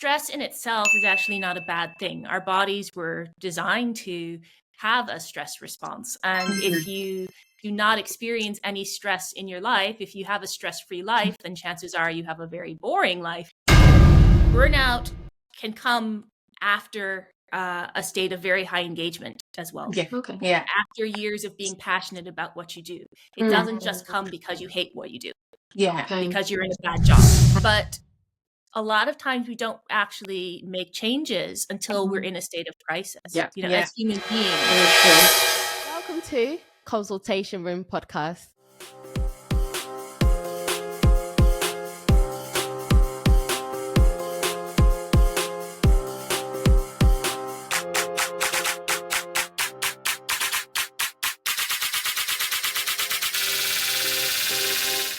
stress in itself is actually not a bad thing. Our bodies were designed to have a stress response. And if you do not experience any stress in your life, if you have a stress-free life, then chances are you have a very boring life. Burnout can come after a state of very high engagement as well. Yeah. Okay. Yeah. After years of being passionate about what you do. It doesn't just come because you hate what you do. Yeah. Because you're in a bad job. But a lot of times we don't actually make changes until we're in a state of crisis. Yeah. As human beings. Welcome to Consultation Room Podcast.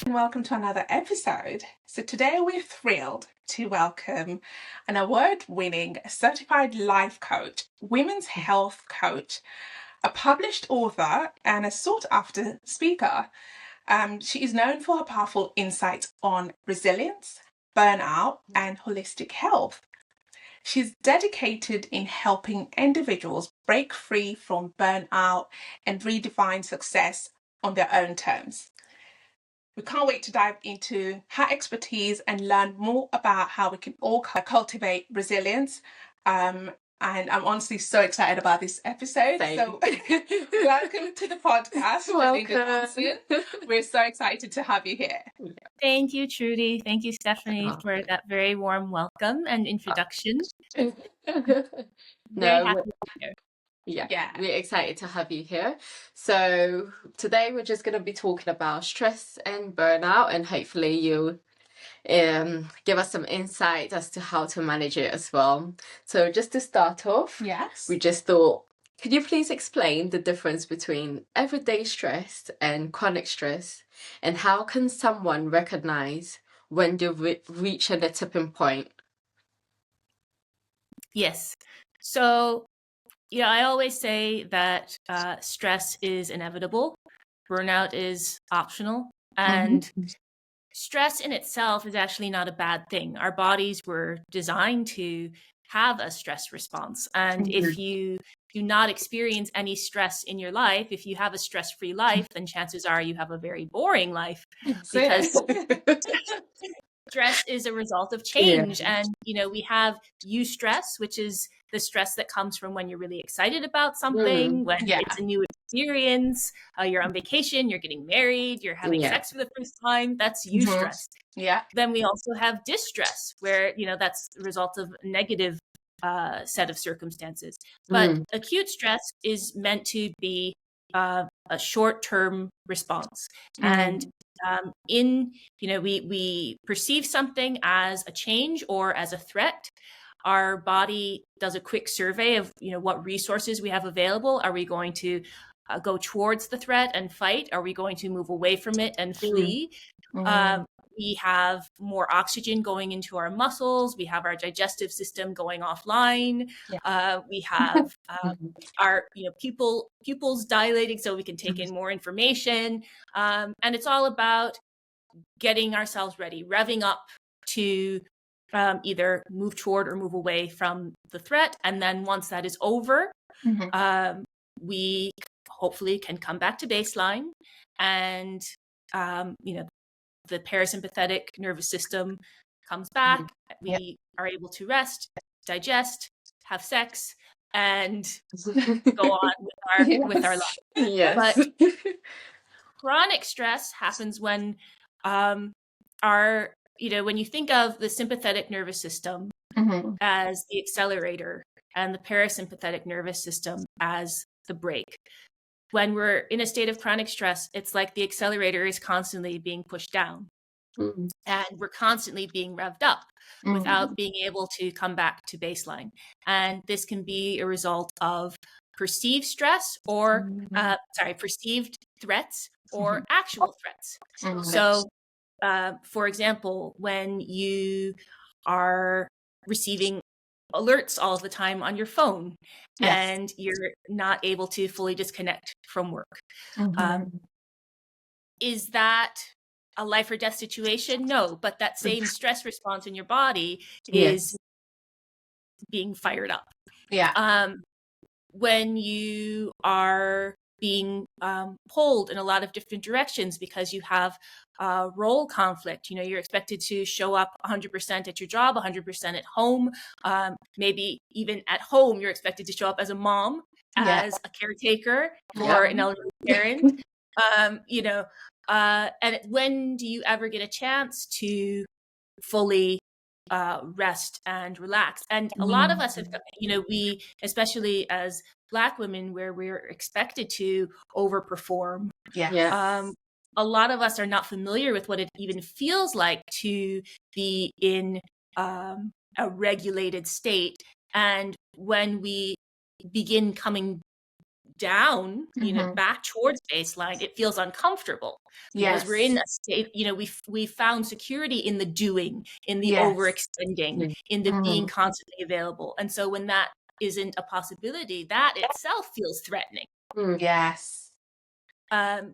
Welcome to another episode. So today we're thrilled to welcome an award-winning certified life coach, women's health coach, a published author, and a sought-after speaker. She is known for her powerful insights on resilience, burnout, and holistic health. She's dedicated in helping individuals break free from burnout and redefine success on their own terms. We can't wait to dive into her expertise and learn more about how we can all cultivate resilience. And I'm honestly so excited about this episode. Same. So welcome to the podcast. Welcome. We're so excited to have you here. Thank you, Trudy. Thank you, Stephanie, for that very warm welcome and introduction. Very happy to be here. Yeah, we're excited to have you here. So today we're just going to be talking about stress and burnout, and hopefully you'll give us some insight as to how to manage it as well. So just to start off, Yes. we just thought, could you please explain the difference between everyday stress and chronic stress, and how can someone recognize when they've reached a tipping point? Yes. So, I always say that stress is inevitable. Burnout is optional. And stress in itself is actually not a bad thing. Our bodies were designed to have a stress response. And if you do not experience any stress in your life, if you have a stress-free life, then chances are you have a very boring life. Because stress is a result of change. And, we have eustress, which is the stress that comes from when you're really excited about something, when it's a new experience, you're on vacation, you're getting married, you're having sex for the first time. That's eustress. Yeah. Then we also have distress, where, that's the result of a negative set of circumstances. But acute stress is meant to be a short-term response. And we perceive something as a change or as a threat. Our body does a quick survey of, what resources we have available. Are we going to go towards the threat and fight? Are we going to move away from it and flee? We have more oxygen going into our muscles. We have our digestive system going offline. We have our pupils dilating so we can take in more information. And it's all about getting ourselves ready, revving up to either move toward or move away from the threat. And then once that is over, we hopefully can come back to baseline, and the parasympathetic nervous system comes back. We are able to rest, digest, have sex, and go on with our life. Yes. But chronic stress happens when when you think of the sympathetic nervous system as the accelerator and the parasympathetic nervous system as the brake. When we're in a state of chronic stress, it's like the accelerator is constantly being pushed down, and we're constantly being revved up without being able to come back to baseline. And this can be a result of perceived stress or perceived threats or actual threats. So, for example, when you are receiving alerts all the time on your phone and you're not able to fully disconnect from work, is that a life or death situation? No, but that same stress response in your body is being fired up. Yeah. When you are being pulled in a lot of different directions because you have role conflict. You know, you're expected to show up 100% at your job, 100% at home. Maybe even at home, you're expected to show up as a mom, as a caretaker for an elderly parent. You know, and when do you ever get a chance to fully rest and relax? And a lot of us have, you know, we, especially as Black women, where we're expected to overperform, a lot of us are not familiar with what it even feels like to be in a regulated state. And when we begin coming down, you know, back towards baseline, it feels uncomfortable because we're in a state, you know, we found security in the doing, in the overextending, in the being constantly available. And so when that isn't a possibility, that itself feels threatening. Yes.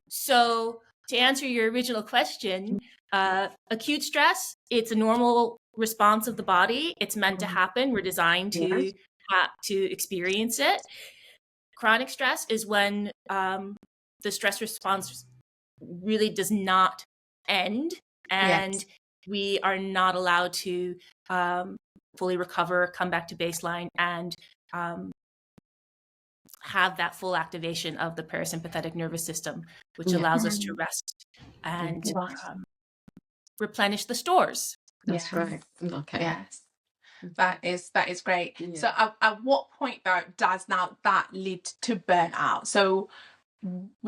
So to answer your original question, acute stress, it's a normal response of the body. It's meant to happen. We're designed to experience it. Chronic stress is when the stress response really does not end, and we are not allowed to fully recover, come back to baseline, and have that full activation of the parasympathetic nervous system, which allows us to rest and replenish the stores. That's right. Okay. Yes. That is great. Yeah. So at what point though does now that lead to burnout? So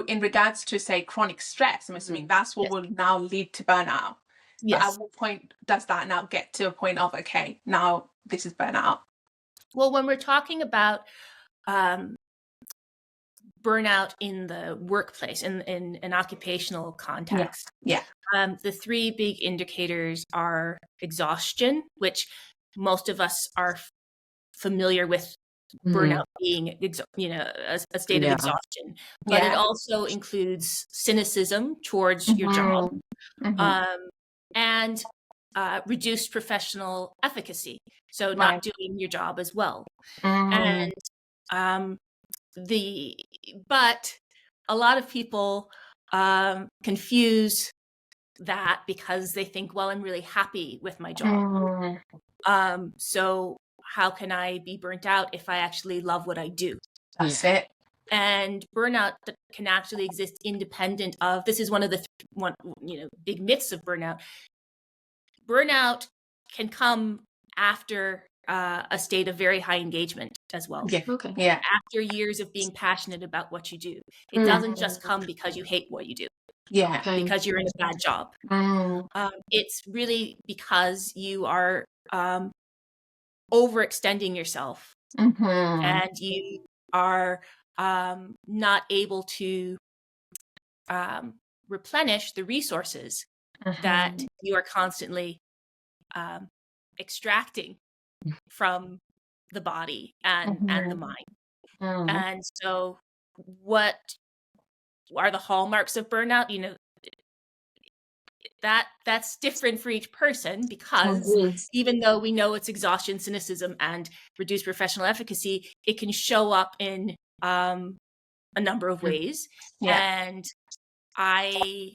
in regards to, say, chronic stress, I'm assuming that's what will now lead to burnout. Yes. But at what point does that now get to a point of, okay, now this is burnout? Well, when we're talking about burnout in the workplace, in an occupational context, the three big indicators are exhaustion, which most of us are familiar with burnout being, you know, a state of exhaustion, but it also includes cynicism towards your job, and reduced professional efficacy. So not doing your job as well. And but a lot of people confuse that because they think, well, I'm really happy with my job. So how can I be burnt out if I actually love what I do? That's it. And burnout can actually exist independent of, this is one of the big myths of burnout. Burnout can come after a state of very high engagement as well. After years of being passionate about what you do. It doesn't just come because you hate what you do. Because you're in a bad job. It's really because you are overextending yourself, and you are not able to replenish the resources that you are constantly extracting from the body and the mind. And so what are the hallmarks of burnout? You know, that's different for each person, because even though we know it's exhaustion, cynicism, and reduced professional efficacy, it can show up in a number of ways. And I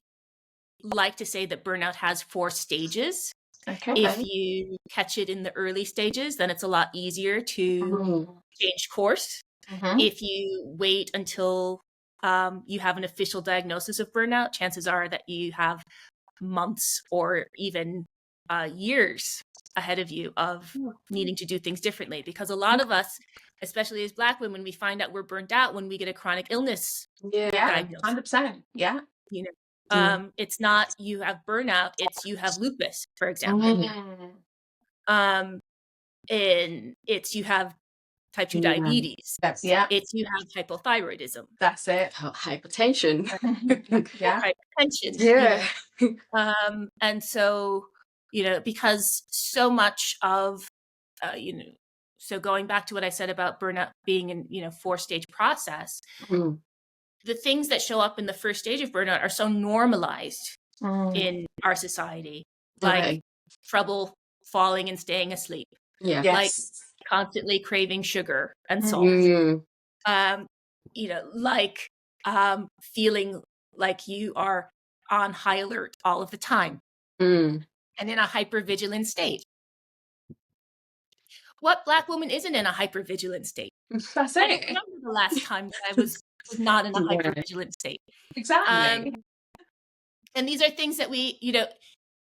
like to say that burnout has 4 stages. If you catch it in the early stages, then it's a lot easier to change course. If you wait until you have an official diagnosis of burnout, chances are that you have months or even years ahead of you of needing to do things differently. Because a lot of us, especially as Black women, we find out we're burnt out when we get a chronic illness diagnosis. 100%. You know, it's not you have burnout, it's you have lupus, for example. And it's you have type 2 diabetes. It's you have hypothyroidism. That's it. Hypertension. Hypertension. And so, you know, because so much of, you know, so going back to what I said about burnout being in, you know, 4-stage process, the things that show up in the first stage of burnout are so normalized in our society, like trouble falling and staying asleep, like constantly craving sugar and salt. Mm. Like feeling like you are on high alert all of the time Mm. and in a hypervigilant state. What Black woman isn't in a hypervigilant state? That's I don't it. remember the last time that I was not in a Yeah. hypervigilant state. Exactly. And these are things that we,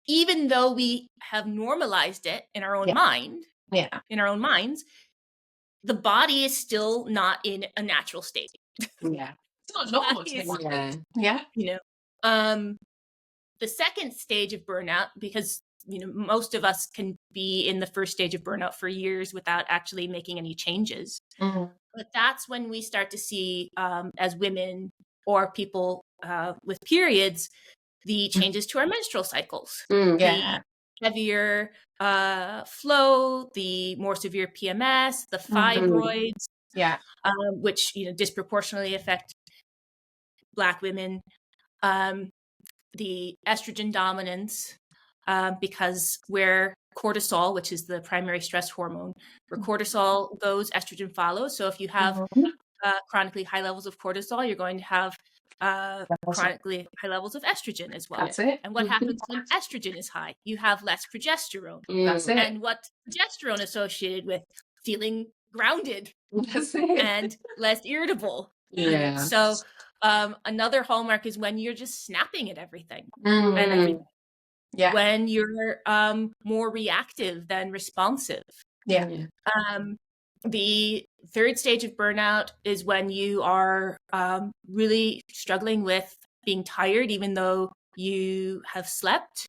even though we have normalized it in our own Yeah. mind, Yeah. in our own minds, the body is still not in a natural state. Yeah. It's not normal Body to is- me. Yeah. Yeah. The second stage of burnout, because most of us can be in the first stage of burnout for years without actually making any changes. Mm. But that's when we start to see, as women or people with periods, the changes to our menstrual cycles. Mm. Yeah. The heavier flow, the more severe PMS, the fibroids, Yeah. which disproportionately affect Black women. The estrogen dominance, because where cortisol, which is the primary stress hormone, where cortisol goes, estrogen follows. So if you have chronically high levels of cortisol, you're going to have chronically high levels of estrogen as well. That's it. And what happens when estrogen is high? You have less progesterone. That's it. And what progesterone associated with? Feeling grounded That's it. and less irritable. Yeah. So another hallmark is when you're just snapping at everything Mm. and everything. Yeah. When you're more reactive than responsive. Yeah. The third stage of burnout is when you are really struggling with being tired, even though you have slept.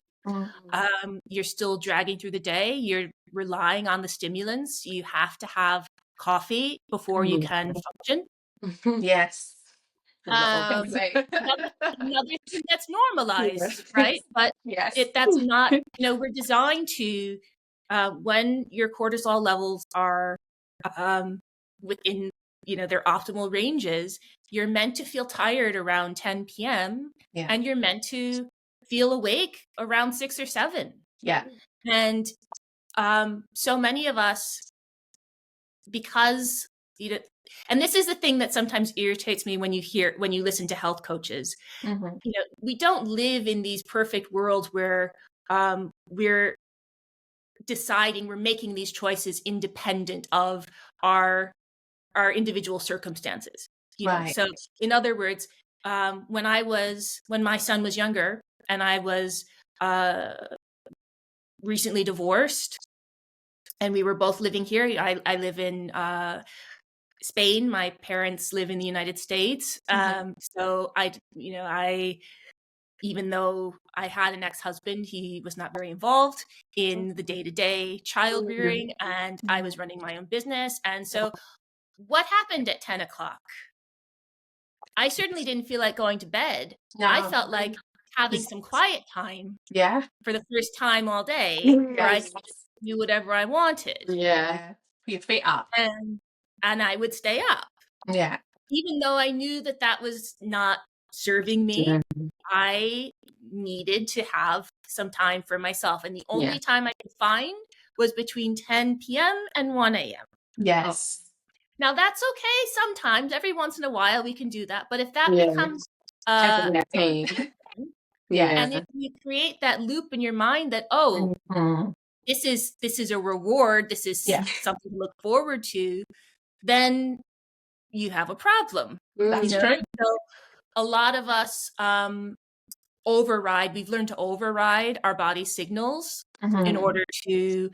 You're still dragging through the day. You're relying on the stimulants. You have to have coffee before you can function. Yes. Another thing that's normalized, right? But Yes. that's not, we're designed to, when your cortisol levels are within, their optimal ranges, you're meant to feel tired around 10 p.m. Yeah. and you're meant to feel awake around 6 or 7. Yeah. And so many of us, because and this is the thing that sometimes irritates me when you listen to health coaches. We don't live in these perfect worlds where we're making these choices independent of our individual circumstances. Right. So in other words, when my son was younger and I was recently divorced and we were both living here, I live in Spain. My parents live in the United States. So even though I had an ex-husband, he was not very involved in the day-to-day child rearing, and I was running my own business. And so what happened at 10 o'clock? I certainly didn't feel like going to bed. No. I felt like having some quiet time Yeah. for the first time all day, where I Yes. could do whatever I wanted. Yeah. Put your feet up. And I would stay up. Yeah. Even though I knew that was not serving me, Yeah. I needed to have some time for myself. And the only time I could find was between 10 p.m. and 1 a.m. Yes. Now, that's okay sometimes. Every once in a while, we can do that. But if that becomes pain. and if you create that loop in your mind that, this is a reward, this is something to look forward to, then you have a problem. That's true. So a lot of us we've learned to override our body signals in order to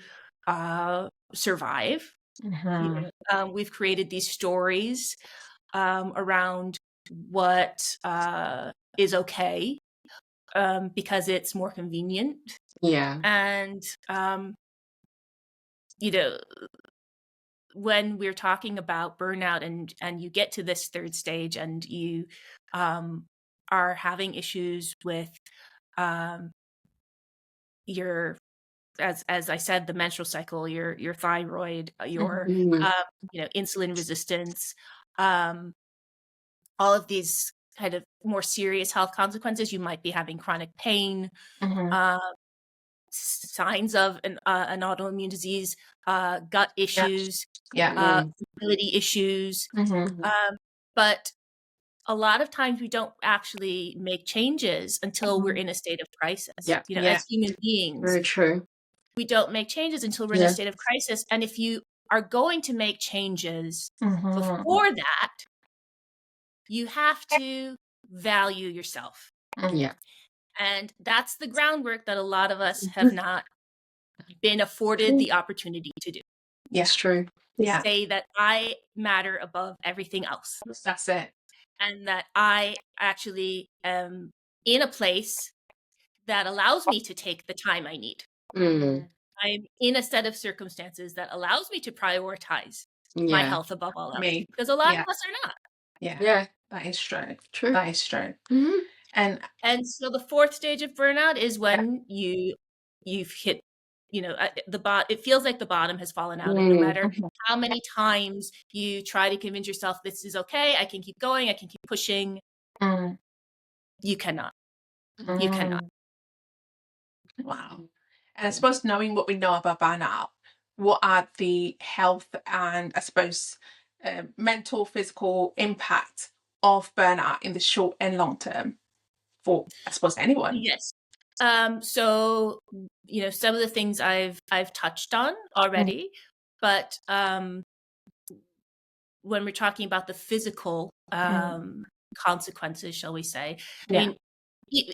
survive. We've created these stories around what is okay because it's more convenient. Yeah. And when we're talking about burnout and you get to this third stage and you are having issues with your, as I said, the menstrual cycle, your thyroid, your insulin resistance, all of these kind of more serious health consequences. You might be having chronic pain, signs of an autoimmune disease, gut issues, Yeah. fertility issues. Mm-hmm. But a lot of times we don't actually make changes until we're Mhm. in a state of crisis. Yeah. You know, Yeah. as human beings, Very true. we don't make changes until we're in a state of crisis. And if you are going to make changes Mhm. before that, you have to value yourself. Yeah. And that's the groundwork that a lot of us have not been afforded the opportunity to do. Yeah. It's true. Yeah. Say that I matter above everything else, That's it. and that I actually am in a place that allows me to take the time I need. Mm. I'm in a set of circumstances that allows me to prioritize my Yeah. health above all else. Me. Because a lot Yeah. of us are not. Yeah. Yeah. That is true. True. That is true. Mhm. And So the fourth stage of burnout is when you've hit, you know, it feels like the bottom has fallen out, and no matter how many times you try to convince yourself this is okay, I can keep going, I can keep pushing, mm, you cannot. mm, You cannot. wow. And I suppose knowing what we know about burnout, what are the health and I suppose mental, physical impact of burnout in the short and long term for I suppose anyone? Yes. So, you know, some of the things I've touched on already, but when we're talking about the physical consequences, shall we say, I Yeah. mean,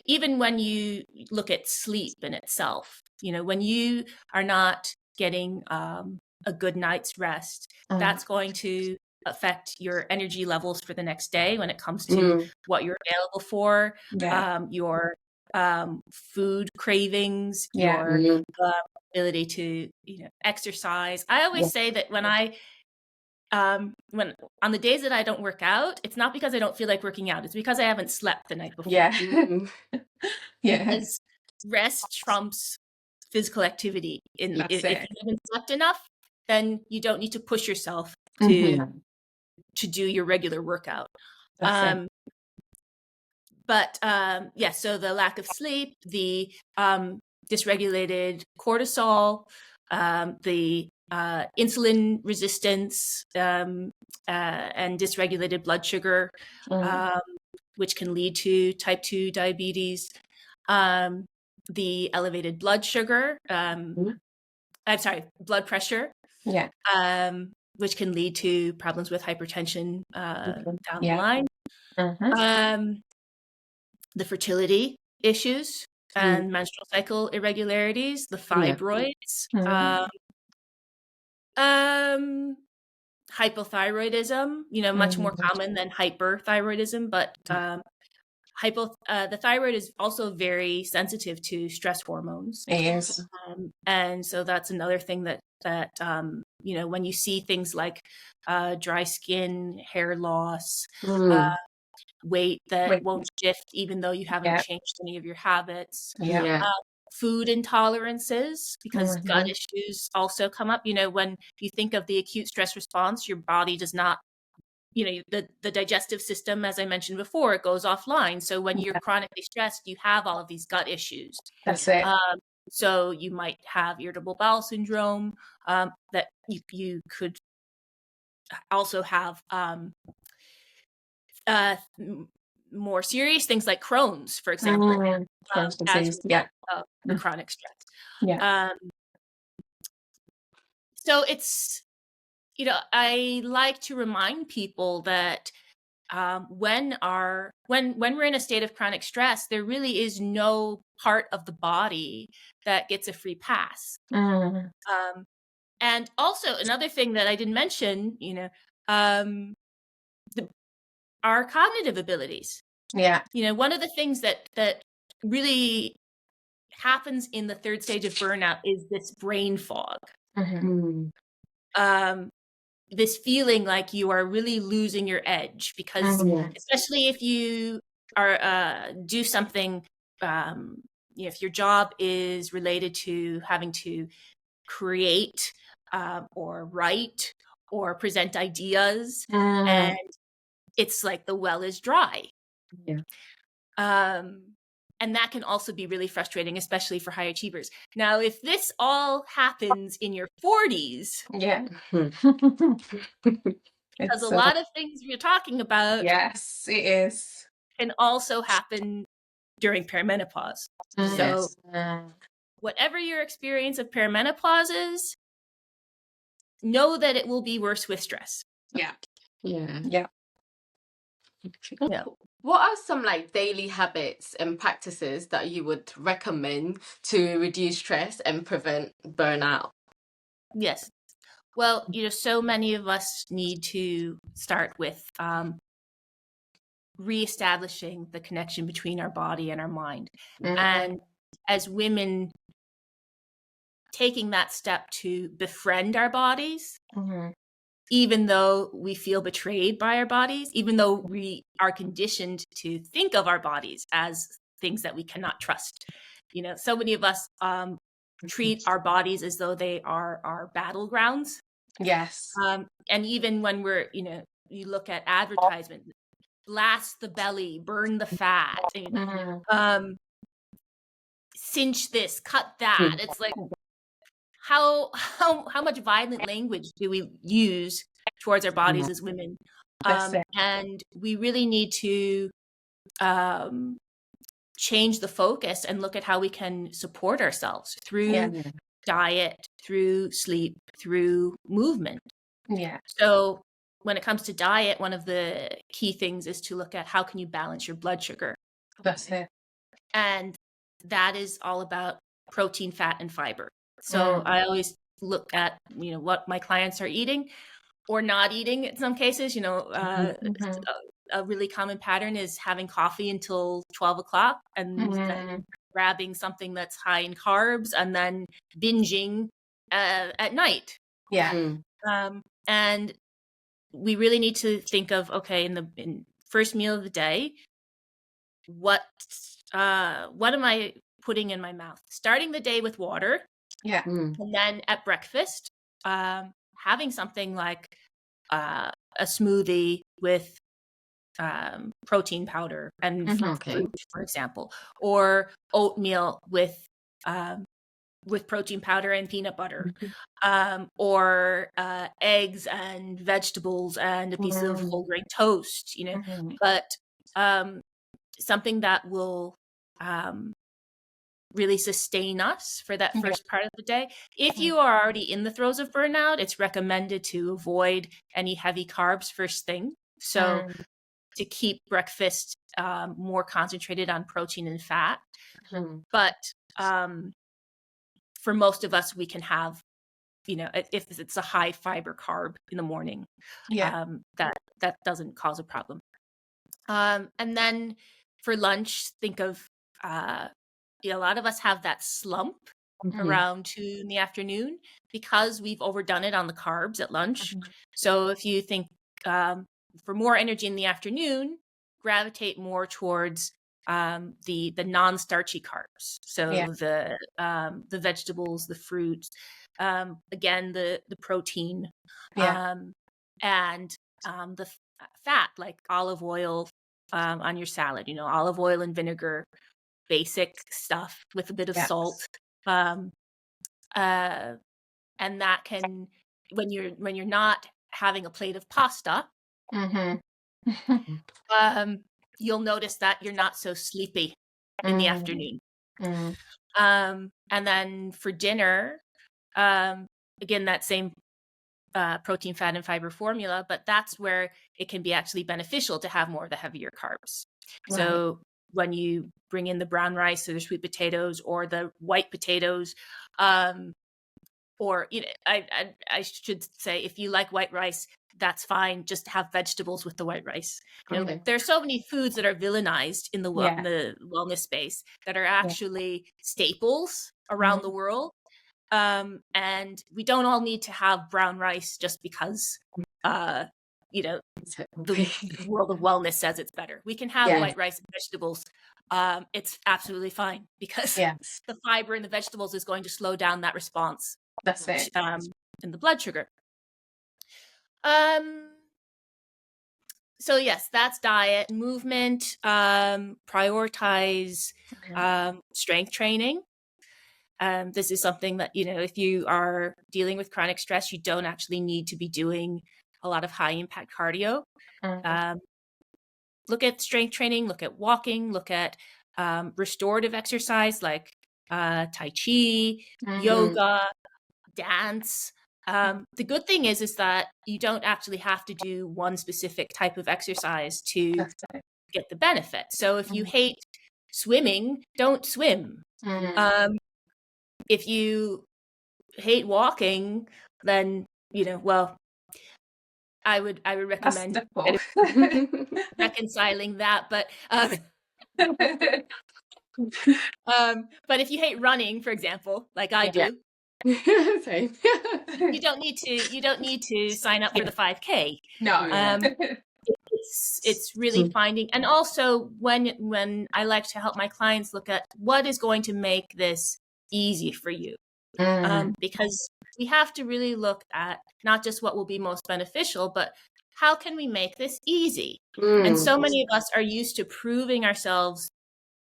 even when you look at sleep in itself, you know, when you are not getting a good night's rest, that's going to affect your energy levels for the next day when it comes to what you're available for, Yeah. your food cravings, Yeah. your ability to, you know, exercise. I always say that when on the days that I don't work out, it's not because I don't feel like working out. It's because I haven't slept the night before. Yeah. Yeah. Because rest trumps physical activity. That's If it. you haven't slept enough, then you don't need to push yourself Mhm. to do your regular workout. That's it. But yeah, so the lack of sleep, the dysregulated cortisol, the insulin resistance, and dysregulated blood sugar, which can lead to type 2 diabetes, the elevated blood sugar, I'm sorry, blood pressure, Yeah. which can lead to problems with hypertension down the Yeah. line. The fertility issues and menstrual cycle irregularities, the fibroids, hypothyroidism, you know, much more common than hyperthyroidism, but the thyroid is also very sensitive to stress hormones. It is. And so that's another thing that you know, when you see things like dry skin, hair loss, weight that won't shift even though you haven't changed any of your habits, food intolerances, because gut issues also come up. You know, when you think of the acute stress response, your body does not, you know, the digestive system, as I mentioned before, it goes offline. So when you're chronically stressed, you have all of these gut issues. That's it. So you might have irritable bowel syndrome, that you could also have more serious things like Crohn's, for example, Crohn's as disease. a result of the chronic stress. Yeah. So it's, you know, I like to remind people that when we're in a state of chronic stress, there really is no part of the body that gets a free pass. And also another thing that I didn't mention, you know, our cognitive abilities. Yeah. You know, one of the things that really happens in the third stage of burnout is this brain fog. This feeling like you are really losing your edge, because especially if you are do something, you know, if your job is related to having to create or write or present ideas, and it's like the well is dry. And that can also be really frustrating, especially for high achievers. Now, if this all happens in your 40s, Yeah. because a It's lot of things we're talking about yes, it is. can also happen during perimenopause. So Yes. whatever your experience of perimenopause is, know that it will be worse with stress. Yeah. Yeah. Yeah. Yeah. What are some like daily habits and practices that you would recommend to reduce stress and prevent burnout? Yes. Well, so many of us need to start with reestablishing the connection between our body and our mind. And as women, taking that step to befriend our bodies, even though we feel betrayed by our bodies, even though we are conditioned to think of our bodies as things that we cannot trust. So many of us treat our bodies as though they are our battlegrounds. Yes. And even when we're, you look at advertisement, blast the belly, burn the fat, cinch this, cut that. It's like, how much violent language do we use towards our bodies as women? And we really need to change the focus and look at how we can support ourselves through diet, through sleep, through movement. Yeah. So when it comes to diet, one of the key things is to look at how can you balance your blood sugar. That's it. And that is all about protein, fat, and fiber. So I always look at, what my clients are eating or not eating in some cases. A really common pattern is having coffee until 12 o'clock and then grabbing something that's high in carbs and then binging at night. Yeah. And we really need to think of, okay, in the first meal of the day, what am I putting in my mouth? Starting the day with water. Yeah. And then at breakfast, having something like a smoothie with protein powder and fruit, for example, or oatmeal with protein powder and peanut butter, or eggs and vegetables and a piece of whole grain toast, but something that will really sustain us for that first part of the day. If you are already in the throes of burnout, it's recommended to avoid any heavy carbs first thing. So to keep breakfast more concentrated on protein and fat. But for most of us, we can have, if it's a high fiber carb in the morning, that doesn't cause a problem. And then for lunch, think of, a lot of us have that slump around 2 in the afternoon because we've overdone it on the carbs at lunch. So if you think for more energy in the afternoon, gravitate more towards the non-starchy carbs. So the vegetables, the fruits, again, the protein, and the fat, like olive oil on your salad, olive oil and vinegar, basic stuff with a bit of salt. And that can, when you're not having a plate of pasta, you'll notice that you're not so sleepy in the afternoon. And then for dinner, again, that same protein, fat, and fiber formula, but that's where it can be actually beneficial to have more of the heavier carbs. So when you bring in the brown rice or the sweet potatoes or the white potatoes, or I should say, if you like white rice, that's fine. Just have vegetables with the white rice. There are so many foods that are villainized in the wellness space that are actually staples around the world. And we don't all need to have brown rice just because, the world of wellness says it's better. We can have white rice and vegetables. It's absolutely fine because the fiber in the vegetables is going to slow down that response. That's it. In the blood sugar. So yes, that's diet, movement, prioritize strength training. This is something that, if you are dealing with chronic stress, you don't actually need to be doing a lot of high impact cardio. Look at strength training, look at walking, look at restorative exercise like Tai Chi, yoga, dance. The good thing is that you don't actually have to do one specific type of exercise to get the benefit. So if you hate swimming, don't swim. If you hate walking, then I would recommend reconciling that. But but if you hate running, for example, like I do, Same. you don't need to sign up for the 5K. No. It's really finding, and also when I like to help my clients look at what is going to make this easy for you, because we have to really look at not just what will be most beneficial, but how can we make this easy? And so many of us are used to proving ourselves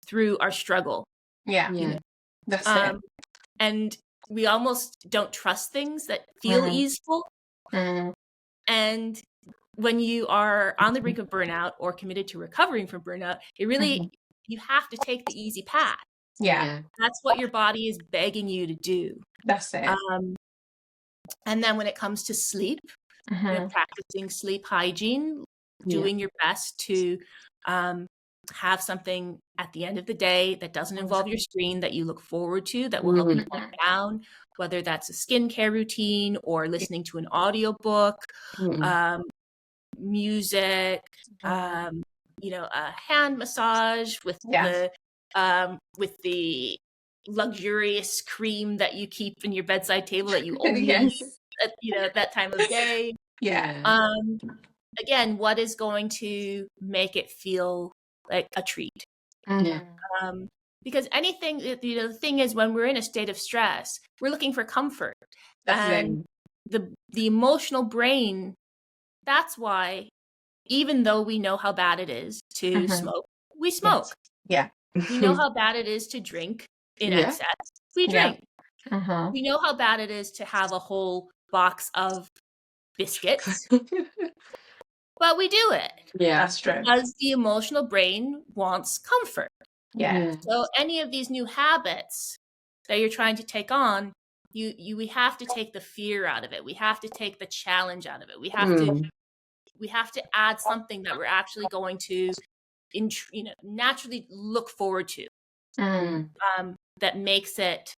through our struggle. That's it. And we almost don't trust things that feel easeful. And when you are on the brink of burnout or committed to recovering from burnout, it really, you have to take the easy path. That's what your body is begging you to do. That's it. And then when it comes to sleep, practicing sleep hygiene, doing your best to have something at the end of the day that doesn't involve your screen, that you look forward to, that will help you calm down, whether that's a skincare routine or listening to an audiobook, music, a hand massage with the luxurious cream that you keep in your bedside table that you only use at that time of day. Again, what is going to make it feel like a treat? Because anything, the thing is, when we're in a state of stress, we're looking for comfort. And the emotional brain, that's why, even though we know how bad it is to smoke, we smoke. We know how bad it is to drink in excess. We drink. We know how bad it is to have a whole box of biscuits. But we do it. That's true. Because the emotional brain wants comfort. So any of these new habits that you're trying to take on, we have to take the fear out of it. We have to take the challenge out of it. We have to add something that we're actually going to naturally look forward to. That makes it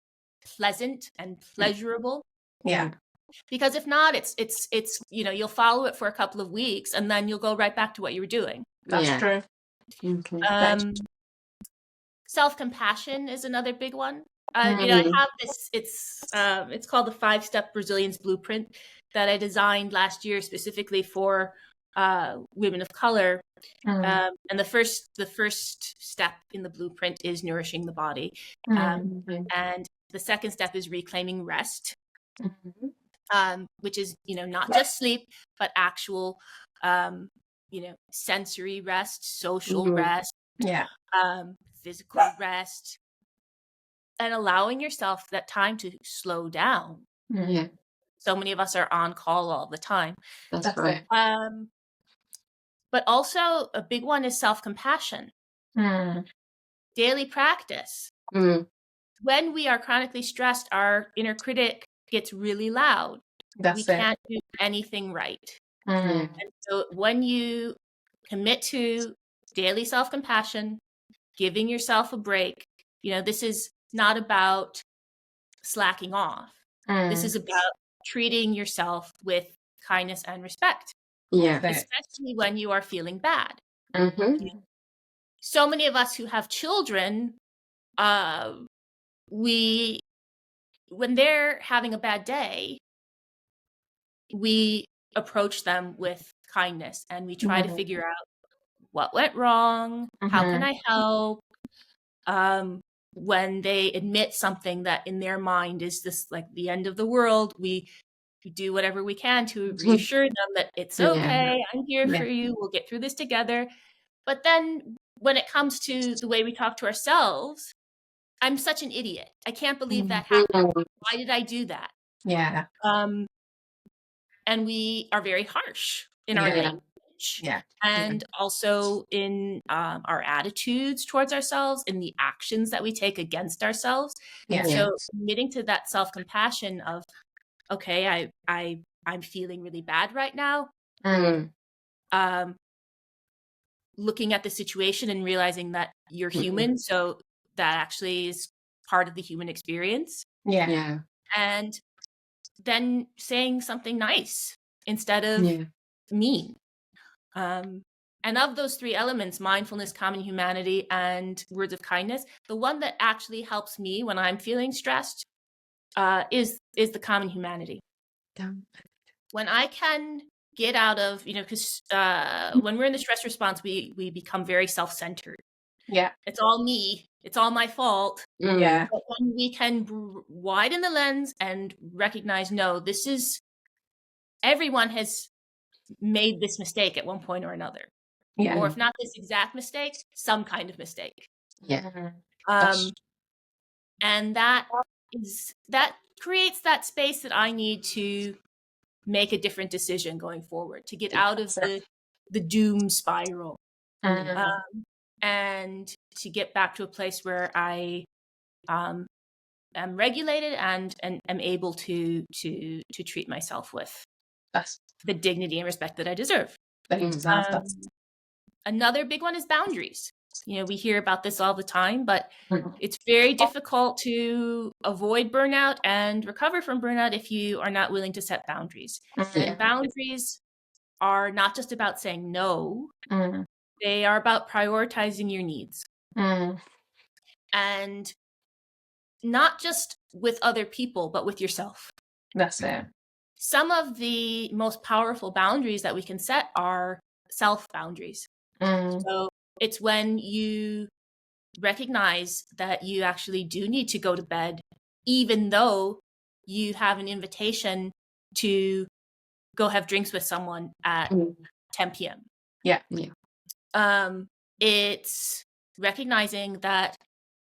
pleasant and pleasurable. Because if not, it's you'll follow it for a couple of weeks and then you'll go right back to what you were doing. That's true. Self-compassion is another big one. I have this, it's called the 5-Step Resilience Blueprint that I designed last year specifically for women of color. And the first step in the blueprint is nourishing the body. And the second step is reclaiming rest. Which is, not just sleep, but actual, sensory rest, social rest, physical rest, and allowing yourself that time to slow down. So many of us are on call all the time. That's right. But also a big one is self-compassion. Daily practice. When we are chronically stressed, our inner critic gets really loud. We can't do anything right. And so when you commit to daily self-compassion, giving yourself a break, this is not about slacking off. This is about treating yourself with kindness and respect. Especially when you are feeling bad. So many of us who have children, when they're having a bad day, we approach them with kindness and we try to figure out what went wrong, how can I help. When they admit something that in their mind is this like the end of the world, we do whatever we can to reassure them that it's okay, I'm here for you, we'll get through this together. But then when it comes to the way we talk to ourselves, I'm such an idiot. I can't believe that happened. Why did I do that? Yeah. And we are very harsh in our language. Yeah. And also in our attitudes towards ourselves, in the actions that we take against ourselves. Yeah. So admitting to that self-compassion of, okay, I'm feeling really bad right now. Looking at the situation and realizing that you're human, so that actually is part of the human experience. Yeah. And then saying something nice instead of mean. And of those three elements, mindfulness, common humanity, and words of kindness, the one that actually helps me when I'm feeling stressed is the common humanity. When I can get out of, because when we're in the stress response, we become very self-centered. Yeah. It's all me. It's all my fault. Yeah. But when we can widen the lens and recognize, no, this is, everyone has made this mistake at one point or another. Yeah. Or if not this exact mistake, some kind of mistake. Yeah. And that creates that space that I need to make a different decision going forward, to get out of the doom spiral. And to get back to a place where I am regulated and am able to treat myself with the dignity and respect that I deserve. Another big one is boundaries. We hear about this all the time, but it's very difficult to avoid burnout and recover from burnout if you are not willing to set boundaries. And boundaries are not just about saying no, they are about prioritizing your needs. And not just with other people, but with yourself. That's it. Some of the most powerful boundaries that we can set are self boundaries. So it's when you recognize that you actually do need to go to bed, even though you have an invitation to go have drinks with someone at 10 p.m. Yeah. It's recognizing that,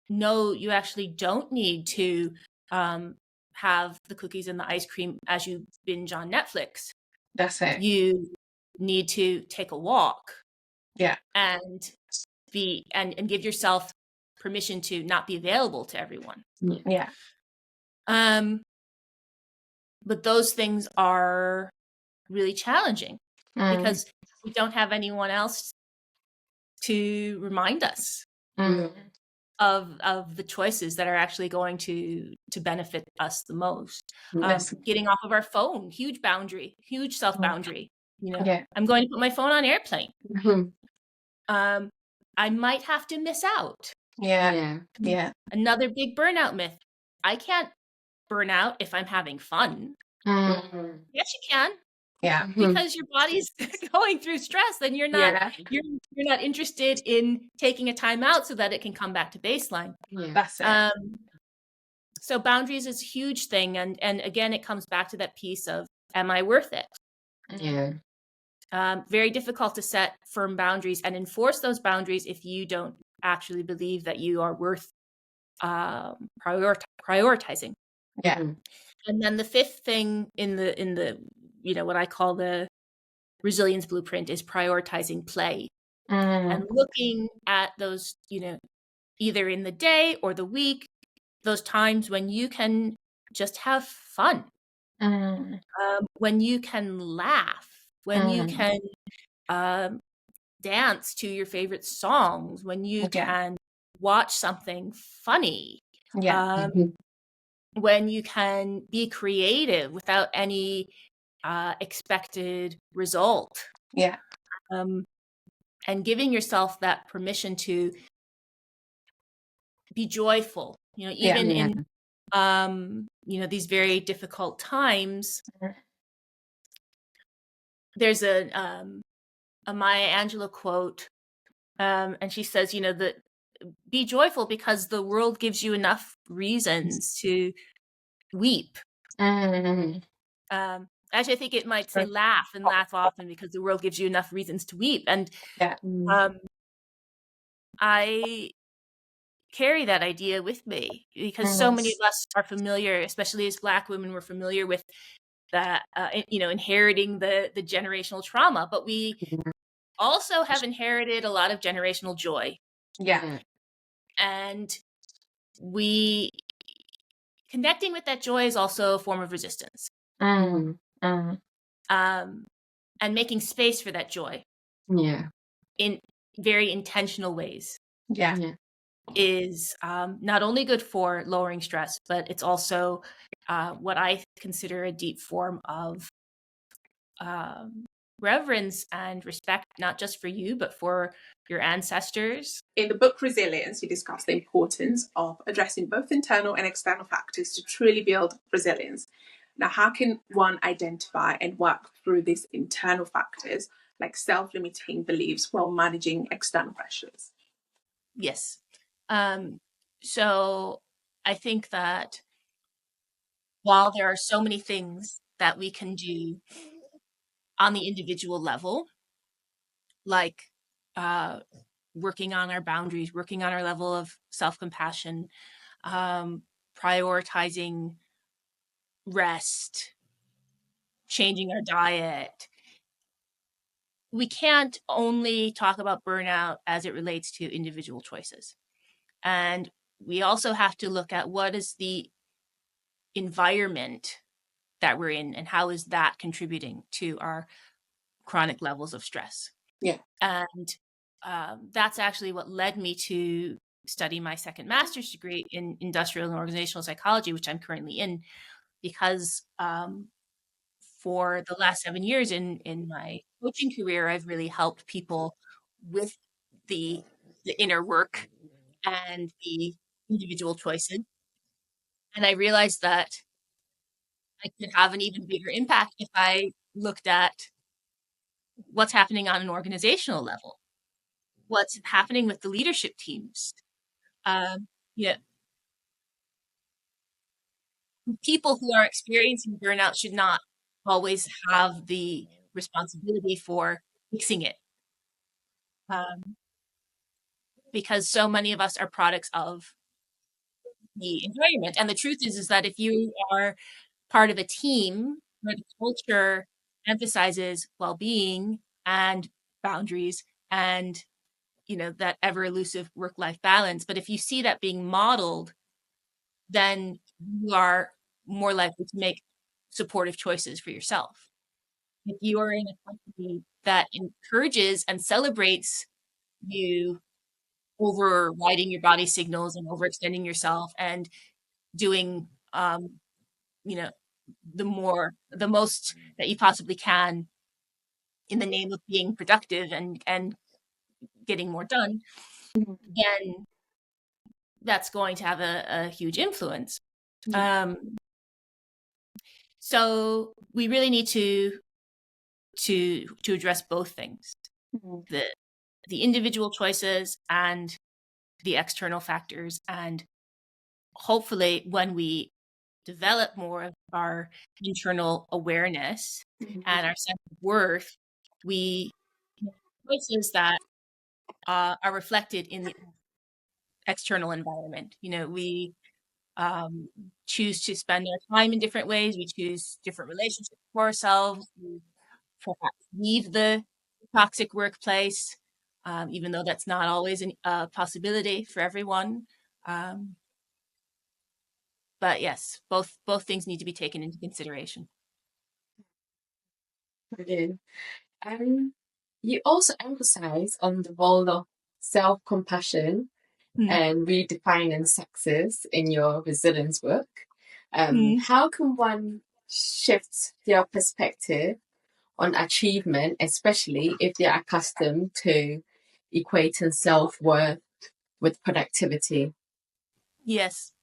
no, you actually don't need to have the cookies and the ice cream as you binge on Netflix. That's it. You need to take a walk. Yeah. And and give yourself permission to not be available to everyone. Yeah. But those things are really challenging because we don't have anyone else to remind us of the choices that are actually going to benefit us the most. Getting off of our phone, huge boundary, huge self boundary. I'm going to put my phone on airplane. I might have to miss out. Yeah. Another big burnout myth. I can't burn out if I'm having fun. Yes, you can. Yeah. Because your body's going through stress, and you're not you're not interested in taking a time out so that it can come back to baseline. That's it. So boundaries is a huge thing, and again, it comes back to that piece of, am I worth it? Very difficult to set firm boundaries and enforce those boundaries if you don't actually believe that you are worth prioritizing. Yeah. And then the fifth thing in the what I call the resilience blueprint is prioritizing play and looking at those, either in the day or the week, those times when you can just have fun, when you can laugh, when you can dance to your favorite songs, when you can watch something funny, when you can be creative without any expected result. And giving yourself that permission to be joyful, even in these very difficult times. There's a Maya Angelou quote, and she says, that be joyful because the world gives you enough reasons to weep. Actually, I think it might say laugh and laugh often because the world gives you enough reasons to weep. And Yeah. I carry that idea with me because so many of us are familiar, especially as Black women, we're familiar with that, inheriting the generational trauma, but we also have inherited a lot of generational joy. Yeah. And we connecting with that joy is also a form of resistance. And making space for that joy. Yeah. In very intentional ways. Yeah. Is not only good for lowering stress, but it's also what I consider a deep form of reverence and respect, not just for you, but for your ancestors. In the book Resilience, you discuss the importance of addressing both internal and external factors to truly build resilience. Now, how can one identify and work through these internal factors, like self-limiting beliefs, while managing external pressures? Yes. So I think that while there are so many things that we can do on the individual level, like working on our boundaries, working on our level of self-compassion, prioritizing rest, changing our diet. We can't only talk about burnout as it relates to individual choices. And we also have to look at what is the environment that we're in and how is that contributing to our chronic levels of stress. Yeah. And that's actually what led me to study my second master's degree in industrial and organizational psychology, which I'm currently in, because for the last 7 years in my coaching career, I've really helped people with the inner work and the individual choices. And I realized that I could have an even bigger impact if I looked at what's happening on an organizational level, what's happening with the leadership teams. Yeah, people who are experiencing burnout should not always have the responsibility for fixing it, because so many of us are products of the environment. And the truth is that if you are part of a team where the culture emphasizes well-being and boundaries and that ever elusive work-life balance, but if you see that being modeled, then you are more likely to make supportive choices for yourself. If you are in a company that encourages and celebrates you overriding your body signals and overextending yourself and doing the most that you possibly can in the name of being productive and getting more done, then that's going to have a huge influence. So we really need to address both things, the individual choices and the external factors. And hopefully when we develop more of our internal awareness and our sense of worth, we make choices that are reflected in the external environment. We choose to spend our time in different ways. We choose different relationships for ourselves. We perhaps leave the toxic workplace, even though that's not always a possibility for everyone. But yes, both things need to be taken into consideration. Brilliant. You also emphasize on the role of self-compassion and redefining success in your resilience work. How can one shift their perspective on achievement, especially if they're accustomed to equating self-worth with productivity? Yes.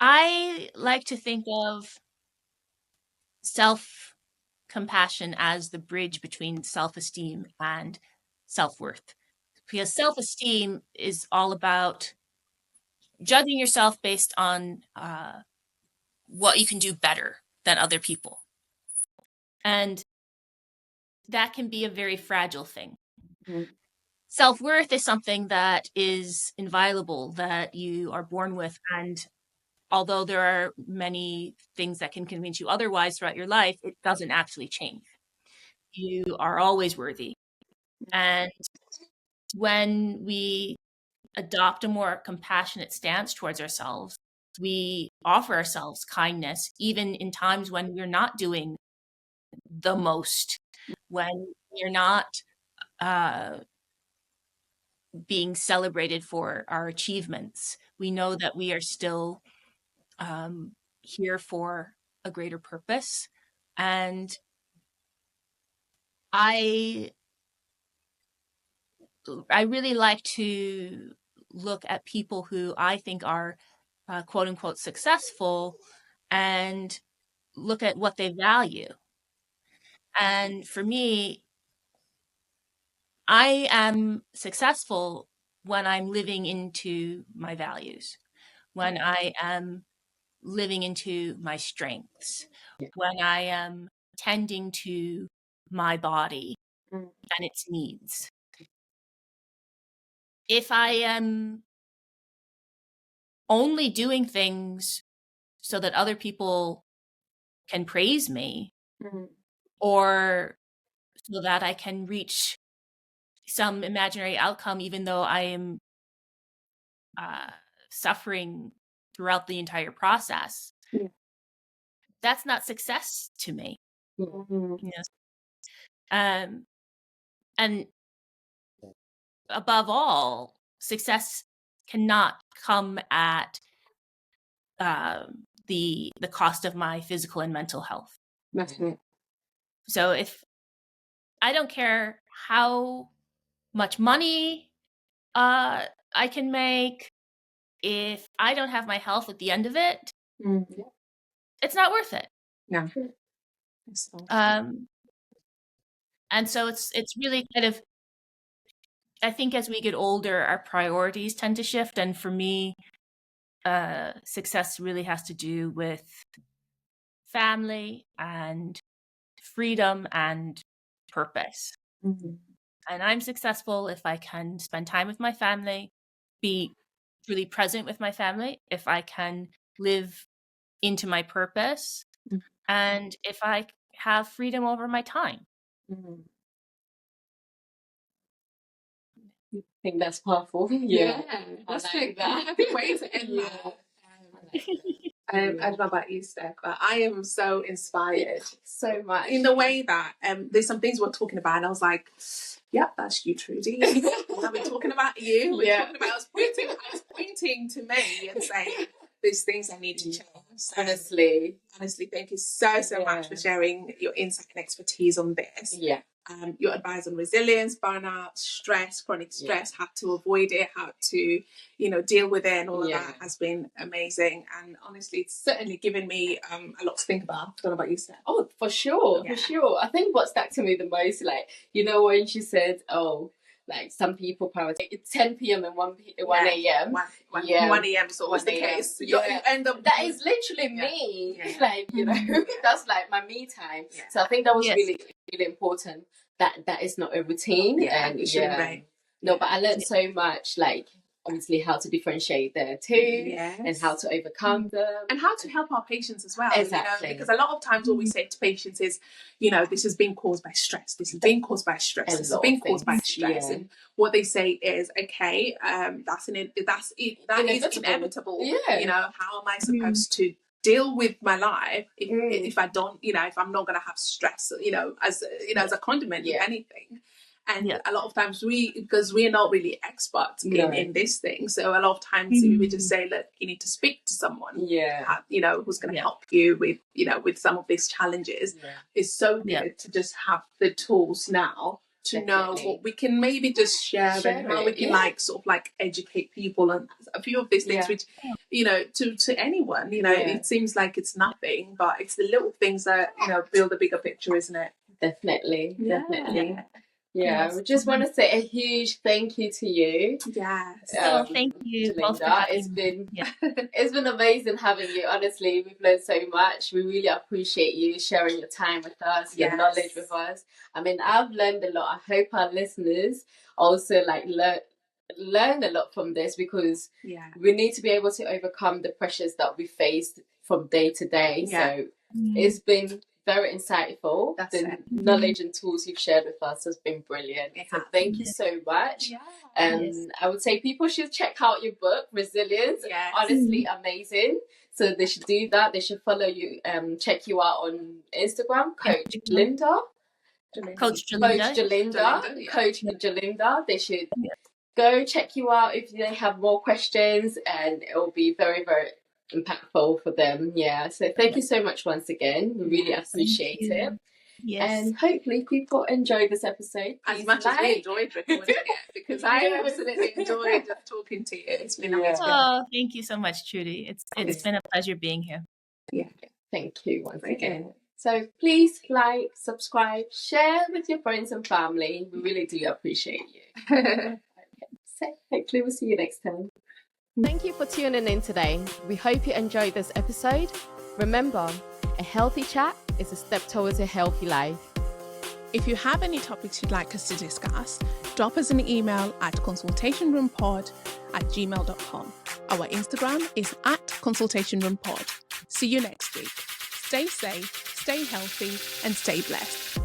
I like to think of self-compassion as the bridge between self-esteem and self-worth. Because self-esteem is all about judging yourself based on what you can do better than other people. And that can be a very fragile thing. Mm. Self-worth is something that is inviolable, that you are born with. And although there are many things that can convince you otherwise throughout your life, it doesn't actually change. You are always worthy. And when we adopt a more compassionate stance towards ourselves, we offer ourselves kindness, even in times when we're not doing the most, when we're not being celebrated for our achievements. We know that we are still here for a greater purpose. And I really like to look at people who I think are quote unquote successful and look at what they value. And for me, I am successful when I'm living into my values, when I am living into my strengths, when I am tending to my body and its needs. If I am only doing things so that other people can praise me, or so that I can reach some imaginary outcome, even though I am suffering throughout the entire process, that's not success to me. Yes. And above all, success cannot come at the cost of my physical and mental health. So if I don't care how much money I can make, if I don't have my health at the end of it, it's not worth it. No. And so it's really kind of, I think as we get older, our priorities tend to shift. And for me, success really has to do with family and freedom and purpose. And I'm successful if I can spend time with my family, be really present with my family, if I can live into my purpose, and if I have freedom over my time. I think that's powerful. That's like that. a good way to end that. I don't know about you, Steph, but I am so inspired so much in the way that there's some things we're talking about, and I was like, "Yep, that's you, Trudy." I've been talking about you. I was pointing to me and saying, "There's things I need to change." So, honestly, thank you so much for sharing your insight and expertise on this. Your advice on resilience, burnout, stress, chronic stress, how to avoid it, how to, deal with it, and all of that has been amazing. And honestly, it's certainly given me a lot to think about. I don't know about you, Steph. Oh, for sure. I think what stuck to me the most, like, when she said, like some people prioritize it's 10 p.m. and 1 a.m. 1 a.m. is always the case. You end up that is literally me. Like, that's like my me time. So I think that was really, really important. That is not a routine. And no, but I learned so much, like obviously how to differentiate there too, and how to overcome them, and how to help our patients as well. Exactly. Because a lot of times what we say to patients is, this has been caused by stress. This has been caused by stress. This has been caused by stress. And what they say is, okay, that is inevitable. How am I supposed to deal with my life if I don't, if I'm not going to have stress, as a condiment of anything. And a lot of times because we're not really experts in this thing, so a lot of times we just say, look, you need to speak to someone, who's going to help you with, with some of these challenges. It's so good to just have the tools now to know what we can maybe just share and how we can educate people on a few of these things, which, to anyone, it seems like it's nothing, but it's the little things that, build a bigger picture, isn't it? Definitely. Yeah, Yes. we just want to say a huge thank you to you. Yes. Thank you both for Jolinda. having me. It's been amazing having you. Honestly, we've learned so much. We really appreciate you sharing your time with us, your knowledge with us. I mean, I've learned a lot. I hope our listeners also like learn a lot from this, because we need to be able to overcome the pressures that we face from day to day. So it's been very insightful. The knowledge and tools you've shared with us has been brilliant. So thank you so much. I would say people should check out your book, Resilience. Honestly, amazing. So they should do that. They should follow you, check you out on Instagram, Coach Linda. Coach Jolinda. Coach Jolinda. They should go check you out if they have more questions, and it will be very, very impactful for them. So thank you so much once again. We really appreciate it. And hopefully people enjoy this episode as much as we enjoyed recording it, because I absolutely enjoyed talking to you. It's been amazing. Thank you so much, Trudy. It's been a pleasure being here. Thank you once again. So please like, subscribe, share with your friends and family. We really do appreciate you. So hopefully we'll see you next time. Thank you for tuning in today. We hope you enjoyed this episode. Remember, a healthy chat is a step towards a healthy life. If you have any topics you'd like us to discuss, drop us an email at consultationroompod@gmail.com. Our Instagram is @consultationroompod. See you next week. Stay safe, stay healthy, and stay blessed.